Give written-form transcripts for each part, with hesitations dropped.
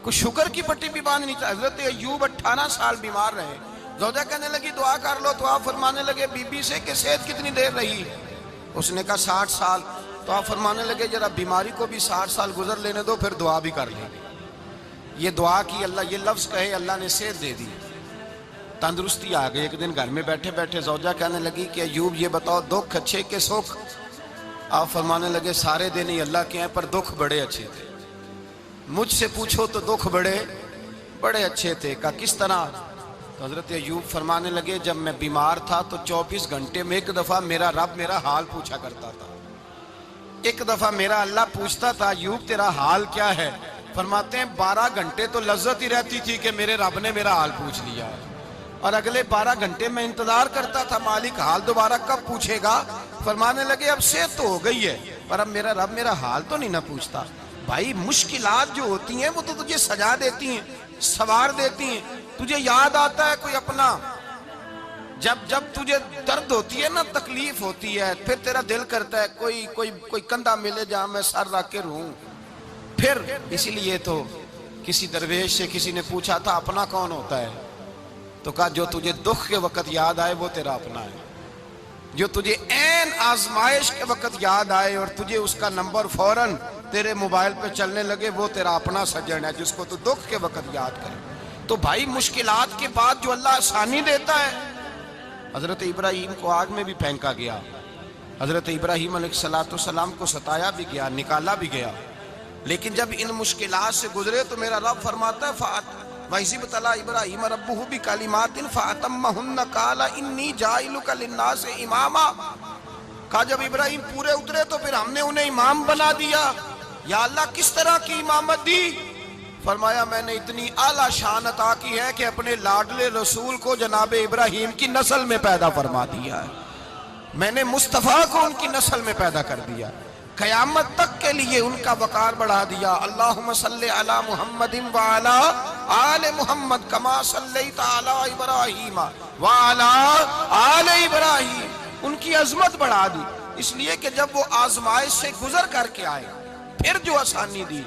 کوئی شوگر کی پٹی بھی باندھنی چاہیے. حضرت ایوب 18 سال بیمار رہے. زوجہ کہنے لگی دعا کر لو تو آپ فرمانے لگے بی بی سے کہ صحت کتنی دیر رہی؟ اس نے کہا 60 سال. تو آپ فرمانے لگے ذرا بیماری کو بھی 60 سال گزر لینے دو پھر دعا بھی کر لیں. یہ دعا کی اللہ، یہ لفظ کہے اللہ نے صحت دے دی، تندرستی آ گئی. ایک دن گھر میں بیٹھے بیٹھے زوجہ کہنے لگی کہ ایوب یہ بتاؤ دکھ اچھے کہ سکھ؟ آپ فرمانے لگے سارے دن ہی اللہ کے ہیں پر دکھ بڑے اچھے تھے. مجھ سے پوچھو تو دکھ بڑے اچھے تھے. کہا کس طرح؟ تو حضرت ایوب فرمانے لگے جب میں بیمار تھا تو 24 گھنٹے میں ایک دفعہ میرا رب میرا حال پوچھا کرتا تھا. ایک دفعہ میرا اللہ پوچھتا تھا ایوب تیرا حال کیا ہے؟ فرماتے ہیں 12 گھنٹے تو لذت ہی رہتی تھی کہ میرے رب نے میرا حال پوچھ لیا، اور اگلے 12 گھنٹے میں انتظار کرتا تھا مالک حال دوبارہ کب پوچھے گا. فرمانے لگے اب صحت تو ہو گئی ہے پر اب میرا رب میرا حال تو نہیں نہ پوچھتا. بھائی مشکلات جو ہوتی ہیں وہ تو تجھے سجا دیتی ہیں، سوار دیتی ہیں. تجھے یاد آتا ہے کوئی اپنا، جب تجھے درد ہوتی ہے نا، تکلیف ہوتی ہے، پھر تیرا دل کرتا ہے کوئی کندھا ملے جہاں میں سر رکھ کے رہوں. پھر اسی لیے تو کسی درویش سے کسی نے پوچھا تھا اپنا کون ہوتا ہے؟ تو کہا جو تجھے دکھ کے وقت یاد آئے وہ تیرا اپنا ہے. جو تجھے عین آزمائش کے وقت یاد آئے اور تجھے اس کا نمبر فوراً تیرے موبائل پہ چلنے لگے وہ تیرا اپنا سجن ہے جس کو تو دکھ کے وقت یاد کرے. تو بھائی مشکلات کے بعد جو اللہ آسانی دیتا ہے. حضرت ابراہیم کو آگ میں بھی پھینکا گیا، حضرت ابراہیم علیہ السلام کو ستایا بھی گیا، نکالا بھی گیا، لیکن جب ان مشکلات سے گزرے تو میرا رب فرماتا ہے وَإِذِ ابْتَلَىٰ إِبْرَاهِيمَ رَبُّهُ بِكَلِمَاتٍ فَأَتَمَّهُنَّ قَالَ إِنِّي جَاعِلُكَ لِلنَّاسِ إِمَامًا. کہا جب ابراہیم پورے اترے تو پھر ہم نے انہیں امام بنا دیا. یا اللہ کس طرح کی امامت دی؟ فرمایا میں نے اتنی اعلیٰ شان عطا کی ہے کہ اپنے لاڈلے رسول کو جناب ابراہیم کی نسل میں پیدا فرما دیا ہے. میں نے مصطفیٰ کو ان کی نسل میں پیدا کر دیا، قیامت تک کے لیے ان کا وقار بڑھا دیا. اللہم صلی علی محمد وعلا آل محمد کما صلیت علی ابراہیم وعلا آل ابراہیم. ان کی عظمت بڑھا دی اس لیے کہ جب وہ آزمائش سے گزر کر کے آئے پھر جو آسانی دی.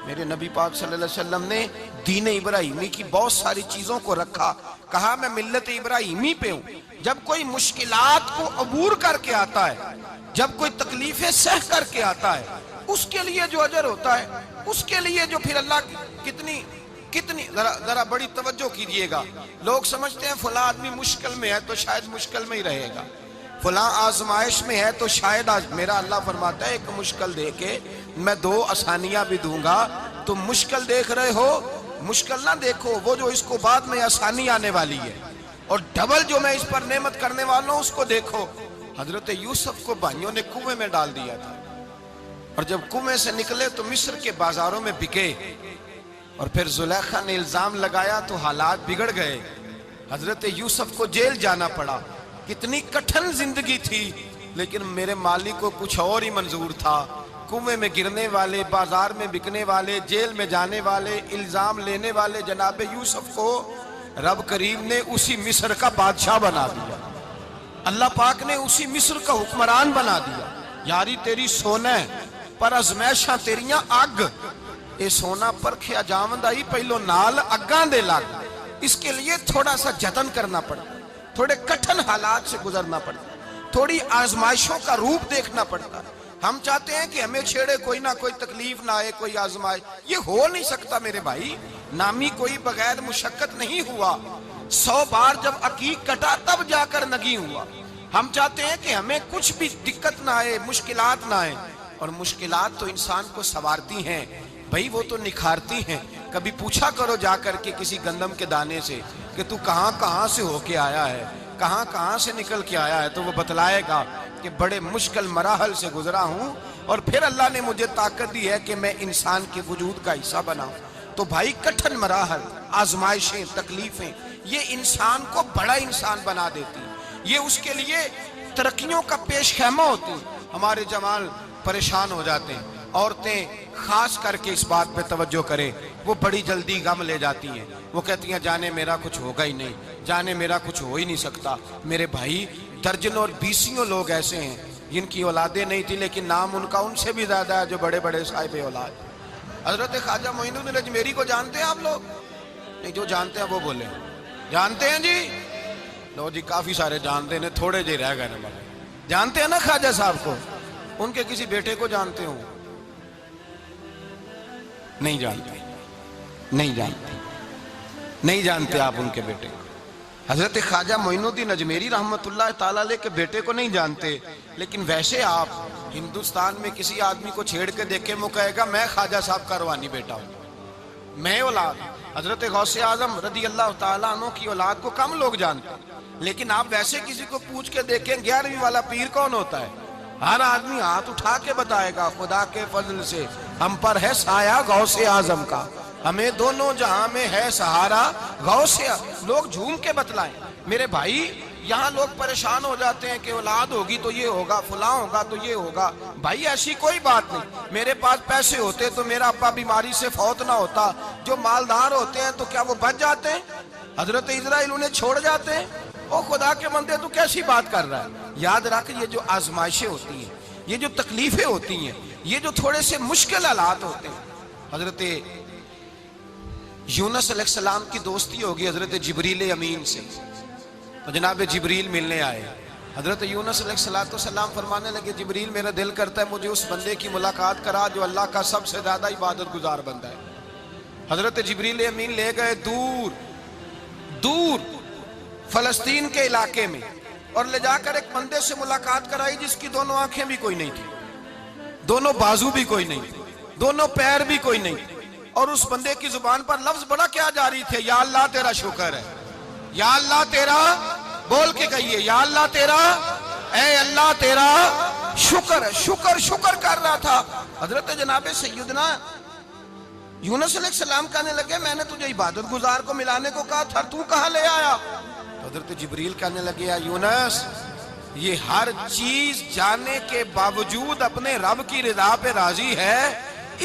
میرے نبی پاک صلی اللہ علیہ وسلم نے دین ابراہیمی کی بہت ساری چیزوں کو رکھا. کہا میں ملت ابراہیمی پہ ہوں. جب کوئی مشکلات کو عبور کر کے آتا ہے، جب کوئی تکلیفیں سہ کر کے آتا ہے، اس کے لیے جو اجر ہوتا ہے، اس کے لیے جو پھر اللہ کتنی ذرا بڑی توجہ کیجئے گا. لوگ سمجھتے ہیں فلاں آدمی مشکل میں ہے تو شاید مشکل میں ہی رہے گا، فلاں آزمائش میں ہے تو شاید میرا اللہ فرماتا ہے ایک مشکل دے کے میں 2 آسانیاں بھی دوں گا. تم مشکل دیکھ رہے ہو، مشکل نہ دیکھو، وہ جو اس کو بعد میں آسانی آنے والی ہے، اور ڈبل جو میں اس پر نعمت کرنے والا ہوں اس کو دیکھو. حضرت یوسف کو بھائیوں نے کنویں میں ڈال دیا تھا، اور جب کنویں سے نکلے تو مصر کے بازاروں میں بکے، اور پھر زلیخا نے الزام لگایا تو حالات بگڑ گئے. حضرت یوسف کو جیل جانا پڑا. کتنی کٹھن زندگی تھی، لیکن میرے مالک کو کچھ اور ہی منظور تھا. کنویں میں گرنے والے، بازار میں بکنے والے، جیل میں جانے والے، الزام لینے والے جناب یوسف کو رب کریم نے اسی مصر کا بادشاہ بنا دیا. اللہ پاک نے اسی مصر کا حکمران بنا دیا. یاری تیری سونا ہے پر ازمیشاں تیریاں اگ. اے سونا پرکھیا جاوند آئی پہلو نال اگاں دے لگ. اس کے لیے تھوڑا سا جتن کرنا پڑتا، تھوڑے کٹھن حالات سے گزرنا پڑتا، تھوڑی آزمائشوں کا روپ دیکھنا پڑتا. ہم چاہتے ہیں کہ ہمیں چھیڑے کوئی نہ کوئی تکلیف نہ آئے، کوئی آزمائش. یہ ہو نہیں سکتا میرے بھائی. نامی کوئی بغیر مشقت نہیں ہوا. 100 بار جب عقیق کٹا تب جا کر نگی ہوا. ہم چاہتے ہیں کہ ہمیں کچھ بھی دقت نہ آئے، مشکلات نہ آئے. اور مشکلات تو انسان کو سنوارتی ہیں بھائی، وہ تو نکھارتی ہیں. کبھی پوچھا کرو جا کر کے کسی گندم کے دانے سے کہ تو کہاں سے ہو کے آیا ہے، کہاں سے نکل کے آیا ہے، تو وہ بتلائے گا کہ بڑے مشکل مراحل سے گزرا ہوں اور پھر اللہ نے مجھے طاقت دی ہے کہ میں انسان کے وجود کا حصہ بناؤں. تو بھائی کٹھن مراحل، آزمائشیں، تکلیفیں یہ انسان کو بڑا انسان بنا دیتی، یہ اس کے لیے ترقیوں کا پیش خیمہ ہوتی. ہمارے جوان پریشان ہو جاتے ہیں، عورتیں خاص کر کے اس بات پہ توجہ کریں، وہ بڑی جلدی غم لے جاتی ہیں. وہ کہتی ہیں جانے میرا کچھ ہوگا ہی نہیں، جانے میرا کچھ ہو ہی نہیں سکتا. میرے بھائی درجنوں اور بیسیوں لوگ ایسے ہیں جن کی اولادیں نہیں تھی لیکن نام ان کا ان سے بھی زیادہ ہے جو بڑے بڑے صاحب اولاد. حضرت خواجہ معین الدین اجمیری کو جانتے ہیں آپ لوگ؟ نہیں، جو جانتے ہیں وہ بولیں جانتے ہیں جی؟ لو جی، کافی سارے جانتے ہیں، تھوڑے جی رہ گئے نا بابا۔ جانتے ہیں نا خواجہ صاحب کو؟ ان کے کسی بیٹے کو جانتے ہوں؟ نہیں جانتے، نہیں جانتے، نہیں جانتے آپ ان کے بیٹے کو۔ حضرت خواجہ معین الدین اجمیری رحمت اللہ تعالیٰ علیہ کے بیٹے کو نہیں جانتے، لیکن ویسے آپ ہندوستان میں کسی آدمی کو چھیڑ کے دیکھیں، وہ کہے گا میں خواجہ صاحب کا روحانی بیٹا ہوں، میں اولاد۔ حضرت غوث اعظم رضی اللہ تعالیٰ عنہ کی اولاد کو کم لوگ جانتے ہیں، لیکن آپ ویسے کسی کو پوچھ کے دیکھیں 11ویں والا پیر کون ہوتا ہے، ہر آدمی ہاتھ اٹھا کے بتائے گا خدا کے فضل سے ہم پر ہے سایہ غوث اعظم کا، ہمیں دونوں جہاں میں ہے سہارا غوث اعظم۔ لوگ جھوم کے بتلائیں میرے بھائی، یہاں لوگ پریشان ہو جاتے ہیں کہ اولاد ہوگی تو یہ ہوگا، فلاں ہوگا تو یہ ہوگا۔ بھائی ایسی کوئی بات نہیں، میرے پاس پیسے ہوتے تو میرا ابا بیماری سے فوت نہ ہوتا۔ جو مالدار ہوتے ہیں تو کیا وہ بچ جاتے ہیں؟ حضرت اسرائیل انہیں چھوڑ جاتے ہیں؟ او خدا کے بندے تو کیسی بات کر رہا ہے؟ یاد رکھ، یہ جو آزمائشیں ہوتی ہیں، یہ جو تکلیفیں ہوتی ہیں، یہ جو تھوڑے سے مشکل حالات ہوتے ہیں۔ حضرت یونس علیہ السلام کی دوستی ہوگی حضرت جبریل امین سے، تو جناب جبریل ملنے آئے۔ حضرت یونس علیہ السلام فرمانے لگے جبریل میرا دل کرتا ہے مجھے اس بندے کی ملاقات کرا جو اللہ کا سب سے زیادہ عبادت گزار بندہ ہے۔ حضرت جبریل امین لے گئے دور دور فلسطین کے علاقے میں، اور لے جا کر ایک بندے سے ملاقات کرائی جس کی دونوں آنکھیں بھی کوئی نہیں تھی، دونوں بازو بھی کوئی نہیں تھی، دونوں پیر بھی کوئی نہیں تھی، اور اس بندے کی زبان پر لفظ بڑا کیا جاری تھے، یا اللہ تیرا شکر ہے، یا اللہ تیرا، بول کے کہیے یا اللہ تیرا، اے اللہ تیرا شکر ہے۔ شکر شکر کر رہا تھا۔ حضرت جناب سیدنا یونس علیہ السلام کہنے لگے میں نے تجھے عبادت گزار کو ملانے کو کہا تھا، تو کہاں لے آیا؟ حضرت جبریل کہنے لگے یا یونس، یہ ہر چیز جانے کے باوجود اپنے رب کی رضا پہ راضی ہے۔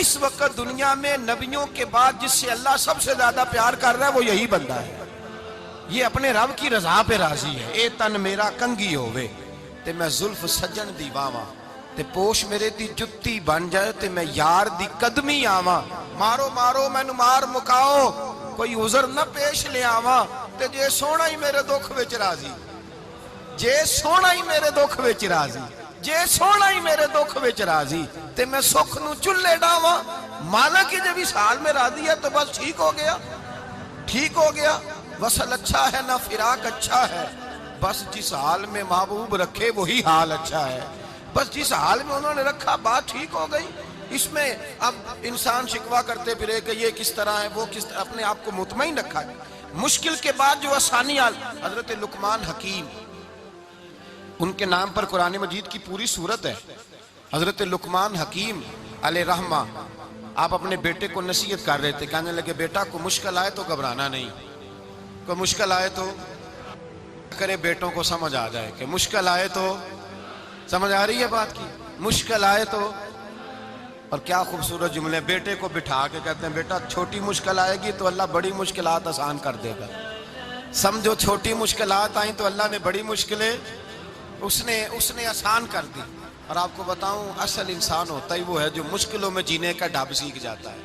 اس وقت دنیا میں نبیوں کے بعد جس سے اللہ سب سے زیادہ پیار کر رہا ہے وہ یہی بندہ ہے، یہ اپنے رب کی رضا پہ راضی ہے۔ اے تن میرا کنگی ہووے تے میں زلف سجن دی واواں، تے پوش میرے دی جتی بن جائے تے میں یار دی قدمی آواں، مارو مارو مینو مار مکاؤ کوئی عذر نہ پیش لے آواں، تے جے سونا ہی میرے دکھ وچ راضی، جے سونا ہی میرے دکھ وچ راضی، جے سونا ہی میرے دکھ وچ راضی، تے میں سکھ نو چلے ڈاواں۔ مانا کہ جب اس حال میں راضی ہے تو بس ٹھیک ہو گیا، ٹھیک ہو گیا۔ وصل اچھا ہے نہ فراق اچھا ہے، بس جس حال میں محبوب رکھے وہی حال اچھا ہے، بس جس حال میں انہوں نے رکھا بات ٹھیک ہو گئی۔ اس میں اب انسان شکوہ کرتے پھرے کہ یہ کس طرح ہے وہ کس طرح، اپنے آپ کو مطمئن رکھا ہے۔ مشکل کے بعد جو آسانی حضرت لقمان حکیم، ان کے نام پر قرآن مجید کی پوری سورت ہے۔ حضرت لقمان حکیم علیہ رحمہ آپ اپنے بیٹے کو نصیحت کر رہے تھے، کہنے لگے بیٹا کو مشکل آئے تو گھبرانا نہیں، کوئی مشکل آئے تو کرے بیٹوں کو سمجھ آ جائے کہ مشکل آئے تو، سمجھ آ رہی ہے بات کی، مشکل آئے تو۔ اور کیا خوبصورت جملے، بیٹے کو بٹھا کے کہتے ہیں بیٹا چھوٹی مشکل آئے گی تو اللہ بڑی مشکلات آسان کر دے گا، سمجھو چھوٹی مشکلات آئیں تو اللہ نے بڑی مشکلیں اس نے آسان کر دی۔ اور آپ کو بتاؤں اصل انسان ہوتا ہی وہ ہے جو مشکلوں میں جینے کا ڈھب سیکھ جاتا ہے،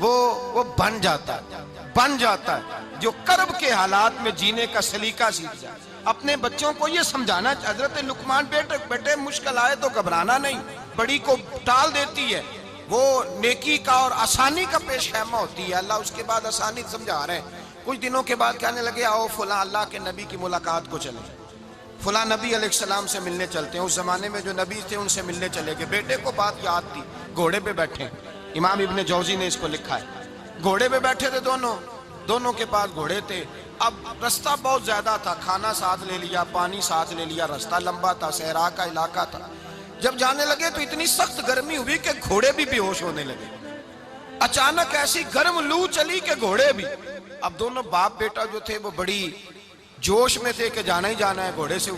وہ بن جاتا ہے جو کرب کے حالات میں جینے کا سلیقہ سیکھ جائے۔ اپنے بچوں کو یہ سمجھانا، حضرت لقمان بیٹے مشکل آئے تو گھبرانا نہیں، بڑی کو ٹال دیتی ہے، وہ نیکی کا اور آسانی کا پیش خیمہ ہوتی ہے، اللہ اس کے بعد آسانی سمجھا رہے ہیں۔ کچھ دنوں کے بعد کہنے لگے آؤ فلاں اللہ کے نبی کی ملاقات کو چلیں، فلاں نبی علیہ السلام سے ملنے چلتے ہیں۔ اس زمانے میں جو نبی تھے ان سے ملنے چلے گئے، بیٹے کو بات یاد تھی، گھوڑے پہ بیٹھے، امام ابن جوزی نے اس کو لکھا ہے، گھوڑے پہ بیٹھے تھے دونوں کے پاس گھوڑے تھے۔ اب رستہ بہت زیادہ تھا، کھانا ساتھ لے لیا، پانی ساتھ لے لیا، رستہ لمبا تھا، صحرا کا علاقہ تھا۔ جب جانے لگے تو اتنی سخت گرمی ہوئی کہ گھوڑے بھی بے ہوش ہونے لگے، اچانک ایسی گرم لو چلی کہ گھوڑے بھی۔ اب دونوں باپ بیٹا جو تھے وہ بڑی جوش میں تھے کہ جانا ہی جانا ہے، گھوڑے سے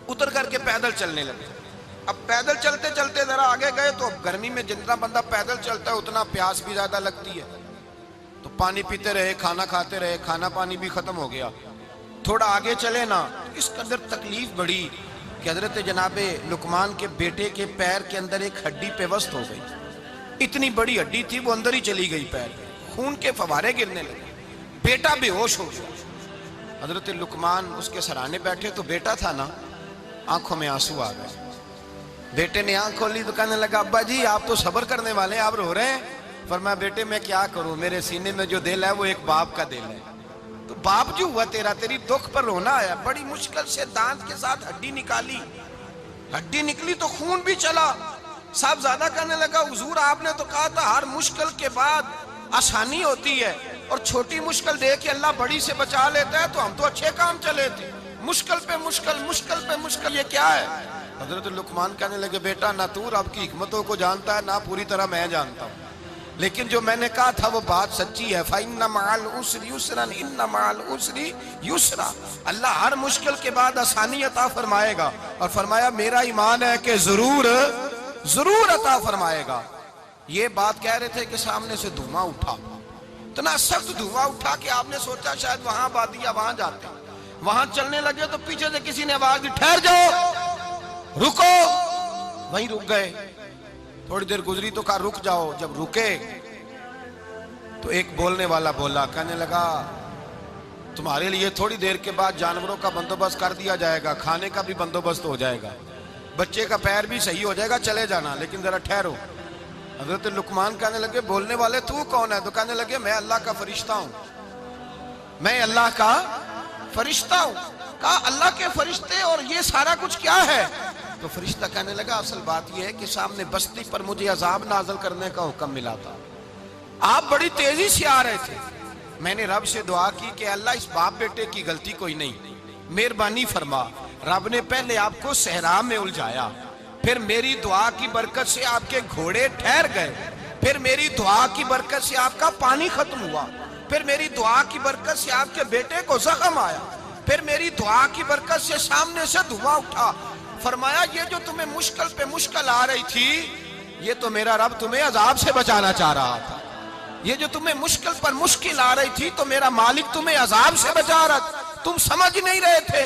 اتر کر کے پیدل چلنے لگے۔ اب پیدل چلتے چلتے ذرا آگے گئے تو اب گرمی میں جتنا بندہ پیدل چلتا ہے اتنا پیاس بھی زیادہ لگتی ہے، تو پانی پیتے رہے، کھانا کھاتے رہے، کھانا پانی بھی ختم ہو گیا۔ تھوڑا آگے چلے نا، اس قدر تکلیف بڑی کہ حضرت جناب لقمان کے بیٹے کے پیر کے اندر ایک ہڈی پیوست ہو گئی، اتنی بڑی ہڈی تھی وہ اندر ہی چلی گئی پیر، خون کے فوارے گرنے لگے، بیٹا بے ہوش ہو گیا۔ حضرت لقمان اس کے سرانے بیٹھے تو بیٹا تھا نا، آنکھوں میں آنسو آ گئے۔ بیٹے نے آنکھ کھولی تو کہنے لگا ابا جی آپ تو صبر کرنے والے ہیں، آپ رو رہے ہیں۔ فرمایا بیٹے میں کیا کروں، میرے سینے میں جو دل ہے وہ ایک باپ کا دل ہے، تو باپ جو ہوا تیرا، تیری دکھ پر رونا آیا۔ بڑی مشکل سے دانت کے ساتھ ہڈی نکالی، ہڈی نکلی تو خون بھی چلا۔ صاحب زیادہ کہنے لگا حضور آپ نے تو کہا تھا ہر مشکل کے بعد آسانی ہوتی ہے، اور چھوٹی مشکل دے کے اللہ بڑی سے بچا لیتا ہے، تو ہم تو اچھے کام چلے تھے، مشکل پہ مشکل، مشکل پہ مشکل، یہ کیا ہے؟ حضرت لقمان کہنے لگے بیٹا نہ تو رب کی حکمتوں کو جانتا ہے، نہ پوری طرح میں جانتا ہوں، لیکن جو میں نے کہا تھا وہ بات سچی ہے۔ فَإِنَّ مَعَ الْعُسْرِ يُسْرًا إِنَّ مَعَ الْعُسْرِ يُسْرًا، اللہ ہر مشکل کے بعد آسانی عطا فرمائے گا، اور فرمایا میرا ایمان ہے کہ ضرور ضرور عطا فرمائے گا۔ یہ بات کہہ رہے تھے کہ سامنے سے دھواں اٹھا، اتنا سخت دھواں اٹھا کہ آپ نے سوچا شاید وہاں بادیا وہاں جاتے ہیں۔ وہاں چلنے لگے تو پیچھے سے کسی نے آواز دی ٹھہر جاؤ، رکو، وہیں رک گئے۔ تھوڑی دیر گزری تو کہا رک جاؤ، جب رکے تو ایک بولنے والا بولا، کہنے لگا تمہارے لیے تھوڑی دیر کے بعد جانوروں کا بندوبست کر دیا جائے گا، کھانے کا بھی بندوبست ہو جائے گا، بچے کا پیر بھی صحیح ہو جائے گا، چلے جانا، لیکن ذرا ٹھہرو۔ حضرت لقمان کہنے لگے بولنے والے تو کون ہے؟ تو کہنے لگے میں اللہ کا فرشتہ ہوں، میں اللہ کا فرشتہ ہوں۔ کہا اللہ کے فرشتے اور یہ سارا کچھ کیا ہے؟ تو فرشتہ کہنے لگا اصل بات یہ ہے کہ سامنے بستی پر مجھے عذاب نازل کرنے کا حکم ملا تھا، آپ بڑی تیزی سے آ رہے تھے، میں نے رب سے دعا کی کہ اللہ اس باپ بیٹے کی غلطی کوئی نہیں، مہربانی فرما۔ رب نے پہلے آپ کو صحرا میں الجھایا، پھر میری دعا کی برکت سے آپ کے گھوڑے ٹھہر گئے، پھر میری دعا کی برکت سے آپ کا پانی ختم ہوا، پھر میری دعا کی برکت سے آپ کے بیٹے کو زخم آیا، پھر میری دعا کی برکت سے سامنے سے دھواں اٹھا۔ فرمایا یہ جو تمہیں مشکل پہ مشکل آ رہی تھی، یہ تو میرا رب تمہیں عذاب سے بچانا چاہ رہا تھا، یہ جو تمہیں مشکل پر مشکل آ رہی تھی تو میرا مالک تمہیں عذاب سے بچا رہا تھا، تم سمجھ نہیں رہے تھے۔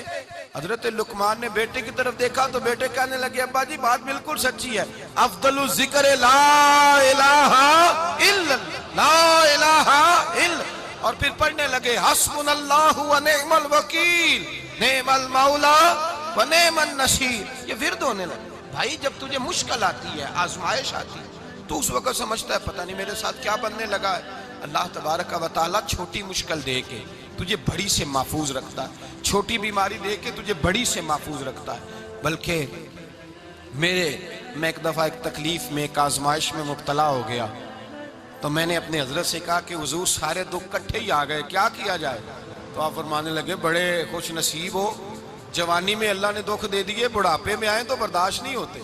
حضرت لقمان نے بیٹے کی طرف دیکھا تو بیٹے کہنے لگے ابا جی بات بالکل سچی ہے، افضل الذکر لا الہ الا لا الہ الا، اور پھر پڑھنے لگے حسبنا اللہ و نعم الوکیل نعم المولا و نعم النصیر۔ یہ ورد ہونے لگے۔ بھائی جب تجھے مشکل آتی ہے، آزمائش آتی ہے، تو اس وقت سمجھتا ہے پتہ نہیں میرے ساتھ کیا بننے لگا ہے۔ اللہ تبارک و تعالیٰ چھوٹی مشکل دے کے تجھے بڑی سے محفوظ رکھتا ہے، چھوٹی بیماری دے کے تجھے بڑی سے محفوظ رکھتا ہے۔ بلکہ میں ایک دفعہ ایک تکلیف میں، ایک آزمائش میں مبتلا ہو گیا، تو میں نے اپنے حضرت سے کہا کہ حضور سارے دکھ کٹھے ہی آ گئے، کیا کیا جائے؟ تو آپ فرمانے لگے بڑے خوش نصیب ہو، جوانی میں اللہ نے دکھ دے دیے، بڑھاپے میں آئے تو برداشت نہیں ہوتے،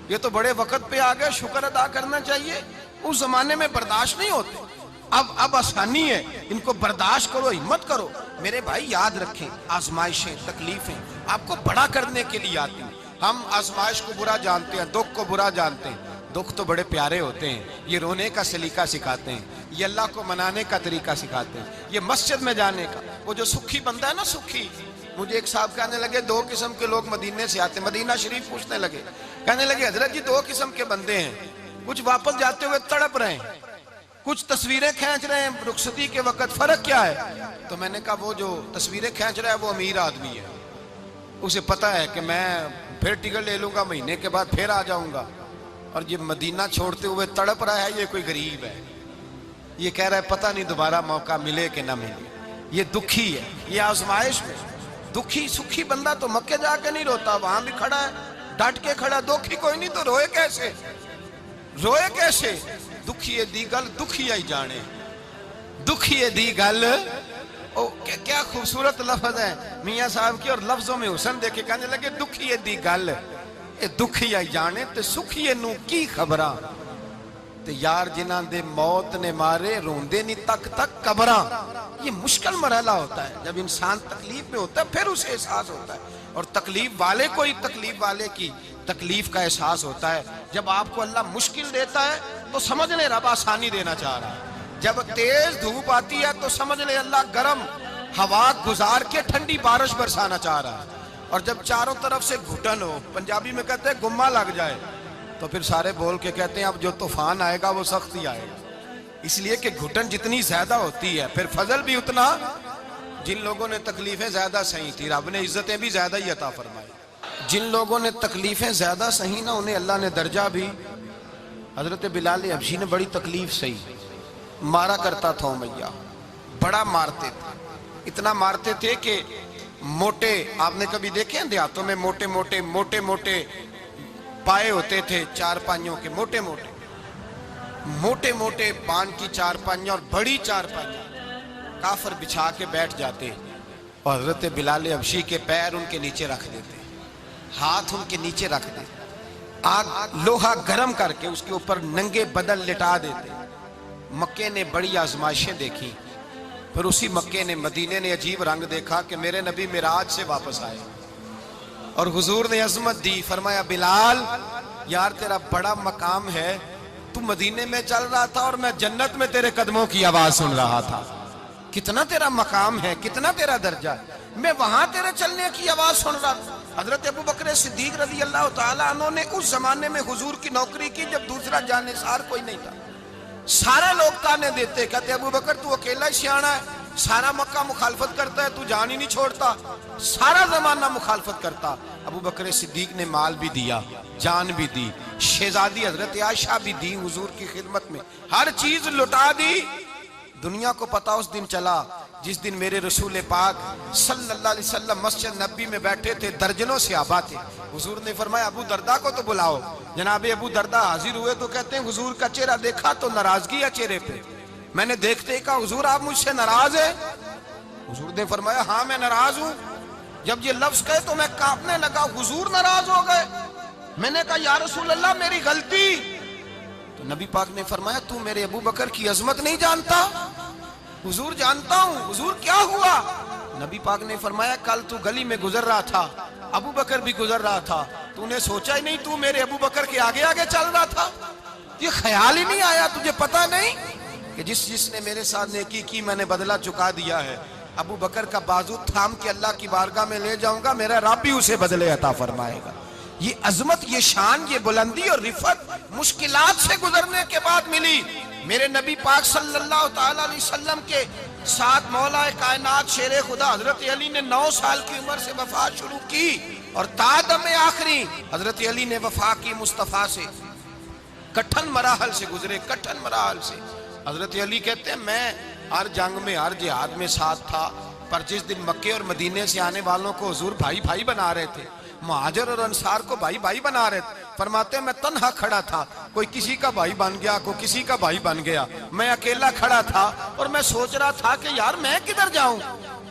یہ تو بڑے وقت پہ آ گئے، شکر ادا کرنا چاہیے، اس زمانے میں برداشت نہیں ہوتے، اب آسانی ہے، ان کو برداشت کرو، ہمت کرو۔ میرے بھائی یاد رکھیں آزمائشیں، تکلیفیں آپ کو بڑا کرنے کے لیے آتی ہیں۔ ہم آزمائش کو برا جانتے ہیں، دکھ کو برا جانتے ہیں، دکھ تو بڑے پیارے ہوتے ہیں، یہ رونے کا سلیقہ سکھاتے ہیں، یہ اللہ کو منانے کا طریقہ سکھاتے ہیں، یہ مسجد میں جانے کا۔ وہ جو سکھی بندہ ہے نا، سکھی، مجھے ایک صاحب کہنے لگے دو قسم کے لوگ مدینے سے آتے ہیں، مدینہ شریف پوچھنے لگے، کہنے لگے حضرت جی دو قسم کے بندے ہیں، کچھ واپس جاتے ہوئے تڑپ رہے ہیں، کچھ تصویریں کھینچ رہے ہیں رخصتی کے وقت، فرق کیا ہے؟ تو میں نے کہا وہ جو تصویریں کھینچ رہا ہے وہ امیر آدمی ہے، اسے پتا ہے کہ میں پھر ٹکٹ لے لوں گا، مہینے کے بعد پھر آ جاؤں گا، اور یہ مدینہ چھوڑتے ہوئے تڑپ رہا ہے، یہ کوئی غریب ہے، یہ کہہ رہا ہے پتہ نہیں دوبارہ موقع ملے کہ نہ ملے، یہ دکھی ہے، یہ آزمائش میں دکھی۔ سکھی بندہ تو مکے جا کے نہیں روتا، وہاں بھی کھڑا ہے، ڈٹ کے کھڑا، دکھی کوئی نہیں تو روئے کیسے؟ روئے کیسے؟ دکھیے دی گل دکھیا ہی جانے، دکھیے دی گل، کیا خوبصورت لفظ ہے میاں صاحب کی، اور لفظوں میں حسن دیکھے، کہنے لگے دکھیے دی گل اے دکھیا ہی جانے، تے سکھیے نو کی خبراں، تے یار جنہاں دے موت نے مارے روندے نہیں تک تک قبراں۔ یہ مشکل مرحلہ ہوتا ہے، جب انسان تکلیف میں ہوتا ہے پھر اسے احساس ہوتا ہے، اور تکلیف والے کو ہی تکلیف والے کی تکلیف کا احساس ہوتا ہے۔ جب آپ کو اللہ مشکل دیتا ہے تو سمجھ لیں رب آسانی دینا چاہ رہا ہے، جب تیز دھوپ آتی ہے تو سمجھ لیں اللہ گرم ہوا گزار کے ٹھنڈی بارش برسانا چاہ رہا ہے، اور جب چاروں طرف سے گھٹن ہو، پنجابی میں کہتے ہیں گمہ لگ جائے، تو پھر سارے بول کے کہتے ہیں اب جو طوفان آئے گا وہ سخت ہی آئے گا، اس لیے کہ گھٹن جتنی زیادہ ہوتی ہے پھر فضل بھی اتنا. جن لوگوں نے تکلیفیں زیادہ سہی تھی رب نے عزتیں بھی زیادہ ہی عطا فرمائی. جن لوگوں نے تکلیفیں زیادہ سہی نا انہیں اللہ نے درجہ بھی. حضرت بلال حبشی نے بڑی تکلیف سہی، مارا کرتا تھا امیہ، بڑا مارتے تھے، اتنا مارتے تھے کہ موٹے، آپ نے کبھی دیکھے ہیں دیہاتوں میں موٹے موٹے پائے ہوتے تھے چار پائیوں کے، موٹے موٹے پان کی چار پائیاں اور بڑی چار پائیاں کافر بچھا کے بیٹھ جاتے اور حضرت بلال حبشی کے پیر ان کے نیچے رکھ دیتے، ہاتھ ان کے نیچے رکھ دیتے، آگ لوہا گرم کر کے اس کے اوپر ننگے بدن لٹا دیتے. مکے نے بڑی آزمائشیں دیکھی، پھر اسی مکے نے مدینے نے عجیب رنگ دیکھا کہ میرے نبی معراج سے واپس آئے اور حضور نے عظمت دی. فرمایا بلال یار تیرا بڑا مقام ہے، تو مدینے میں چل رہا تھا اور میں جنت میں تیرے قدموں کی آواز سن رہا تھا. کتنا تیرا مقام ہے، کتنا تیرا درجہ ہے، میں وہاں تیرے چلنے کی آواز سن رہا تھا. حضرت ابو بکر صدیق رضی اللہ تعالیٰ عنہ نے اس زمانے میں حضور کی نوکری کی جب دوسرا جانثار کوئی نہیں تھا. سارے لوگ تانے دیتے، کہتے ابو بکر تو اکیلا ہی سیاںا ہے، سارا مکہ مخالفت کرتا ہے، تو جان ہی نہیں چھوڑتا، سارا زمانہ مخالفت کرتا. ابو بکر صدیق نے مال بھی دیا، جان بھی دی، شہزادی حضرت عائشہ بھی دی حضور کی خدمت میں، ہر چیز لٹا دی. دنیا کو پتا اس دن چلا جس دن میرے رسول پاک صلی اللہ علیہ وسلم مسجد نبی میں بیٹھے تھے، درجنوں صحابہ تھے. حضور نے فرمایا ابو دردہ کو تو بلاؤ. جناب ابو دردہ حاضر ہوئے تو کہتے ہیں حضور کا چہرہ دیکھا تو ناراضگی ہے چہرے پہ. میں نے دیکھتے ہی کہا حضور آپ مجھ سے ناراض ہیں؟ حضور نے فرمایا ہاں میں ناراض ہوں. جب یہ لفظ کہے تو میں کانپنے لگا، حضور ناراض ہو گئے. میں نے کہا یا رسول اللہ میری غلطی. تو نبی پاک نے فرمایا تو میرے ابو بکر کی عظمت نہیں جانتا؟ حضور جانتا ہوں. حضور کیا ہوا؟ نبی پاک نے فرمایا کل تو گلی میں گزر رہا تھا، ابو بکر بھی گزر رہا تھا، تو نے سوچا ہی نہیں تو میرے ابو بکر کے آگے آگے چل رہا تھا؟ یہ خیال ہی نہیں آیا، تجھے پتا نہیں کہ جس نے میرے ساتھ نیکی کی میں نے بدلہ چکا دیا ہے. ابو بکر کا بازو تھام کے اللہ کی بارگاہ میں لے جاؤں گا، میرا رب بھی اسے بدلے عطا فرمائے گا. یہ عظمت، یہ شان، یہ بلندی اور رفعت مشکلات سے گزرنے کے بعد ملی. میرے نبی پاک صلی اللہ تعالیٰ علیہ وسلم کے ساتھ مولا کائنات شیر خدا حضرت علی نے 9 سال کی عمر سے وفات شروع کی اور تا دم آخری حضرت علی نے وفا کی مصطفیٰ سے. کٹھن مراحل سے گزرے، کٹھن مراحل سے. حضرت علی کہتے ہیں میں ہر جنگ میں ہر جہاد میں ساتھ تھا، پر جس دن مکے اور مدینے سے آنے والوں کو حضور بھائی بھائی بنا رہے تھے، مہاجر اور انصار کو بھائی بھائی بنا رہے تھے. فرماتے ہیں میں تنہا کھڑا تھا، کوئی کسی کا بھائی بن گیا، کوئی کسی کا بھائی بن گیا، میں اکیلا کھڑا تھا اور میں سوچ رہا تھا کہ یار میں کدھر جاؤں.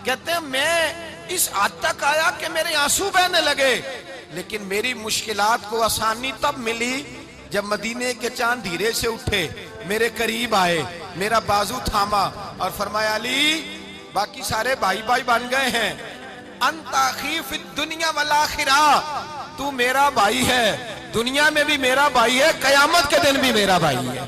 کہتے ہیں میں اس حد تک آیا کہ میرے آنسو بہنے لگے، لیکن میری مشکلات کو آسانی تب ملی جب مدینے کے چاند دھیرے سے اٹھے، میرے قریب آئے، میرا بازو تھاما اور فرمایا علی باقی سارے بھائی بھائی بن گئے ہیں، انت اخی فی الدنیا والآخرہ، تو میرا بھائی ہے، دنیا میں بھی میرا بھائی ہے، قیامت کے دن بھی میرا بھائی ہے.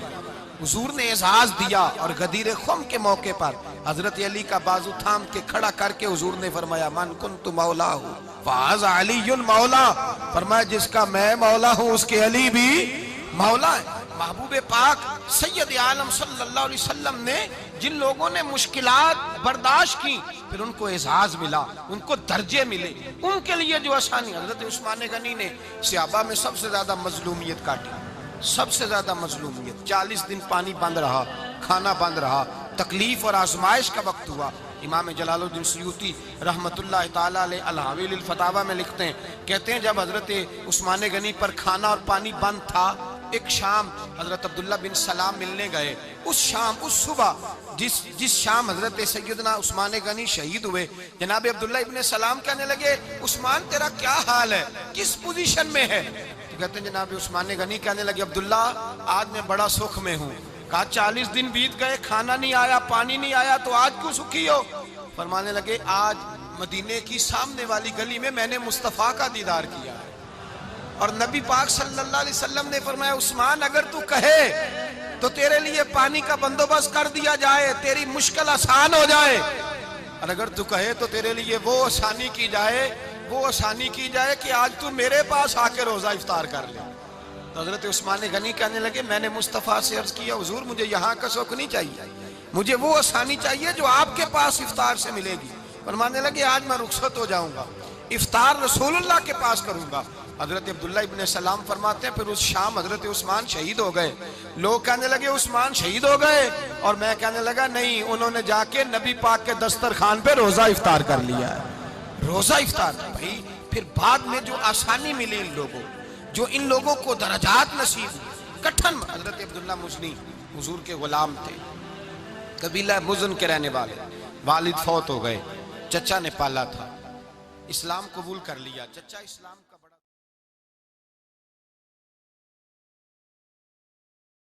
حضور نے اعزاز دیا اور غدیر خم کے موقع پر حضرت علی کا بازو تھام کے کھڑا کر کے حضور نے فرمایا من کنت مولا ہوں فہذا علی مولا. فرمایا جس کا میں مولا ہوں اس کے علی بھی مولا ہے. محبوب پاک سید عالم صلی اللہ علیہ وسلم نے جن لوگوں نے مشکلات برداشت کی پھر ان کو اعزاز ملا، ان کو درجے ملے، ان کے لیے جو آسانی. حضرت عثمان غنی نے صحابہ میں سب سے زیادہ مظلومیت کاٹی، سب سے زیادہ مظلومیت. 40 دن پانی بند رہا، کھانا بند رہا، تکلیف اور آزمائش کا وقت ہوا. امام جلال الدین سیوطی رحمت اللہ تعالیٰ علیہ الحاوی للفتاوی میں لکھتے ہیں، کہتے ہیں جب حضرت عثمان غنی پر کھانا اور پانی بند تھا، ایک شام حضرت عبداللہ بن سلام ملنے گئے. اس شام، اس صبح جس شام حضرت سیدنا عثمان غنی شہید ہوئے، جناب عبداللہ ابن سلام کہنے لگے عثمان تیرا کیا حال ہے، کس پوزیشن میں ہے؟ تو کہتے ہیں جناب عثمان غنی کہنے لگے عبداللہ آج میں بڑا سکھ میں ہوں. کہا 40 دن بیت گئے، کھانا نہیں آیا، پانی نہیں آیا، تو آج کیوں سکھی ہو؟ فرمانے لگے آج مدینے کی سامنے والی گلی میں میں نے مصطفیٰ کا دیدار کیا ہے اور نبی پاک صلی اللہ علیہ وسلم نے فرمایا عثمان اگر تو کہے تو تیرے لیے پانی کا بندوبست کر دیا جائے، تیری مشکل آسان ہو جائے، اور اگر تو کہے تو تیرے لیے وہ آسانی کی جائے کہ آج تو میرے پاس آ کے روزہ افطار کر لے. تو حضرت عثمان غنی کہنے لگے میں نے مصطفیٰ سے عرض کیا حضور مجھے یہاں کا سوق نہیں چاہیے، مجھے وہ آسانی چاہیے جو آپ کے پاس افطار سے ملے گی۔ فرمانے لگے آج میں رخصت ہو جاؤں گا، افطار رسول اللہ کے پاس کروں گا۔ حضرت عبداللہ ابن سلام فرماتے ہیں پھر اس شام حضرت عثمان شہید ہو گئے۔ لوگ کہنے لگے عثمان شہید ہو گئے، اور میں کہنے لگا نہیں، انہوں نے جا کے نبی پاک کے دسترخوان پہ روزہ افطار کر لیا ہے۔ روزہ افطار بھائی، پھر بعد میں جو آسانی ملی ان لوگوں، جو ان لوگوں کو درجات نصیب ہوئی، کٹھن حضرت عبداللہ مزنی حضور کے غلام تھے، قبیلہ مزن کے رہنے والے، والد فوت ہو گئے، چچا نے پالا تھا، اسلام قبول کر لیا، چچا اسلام کا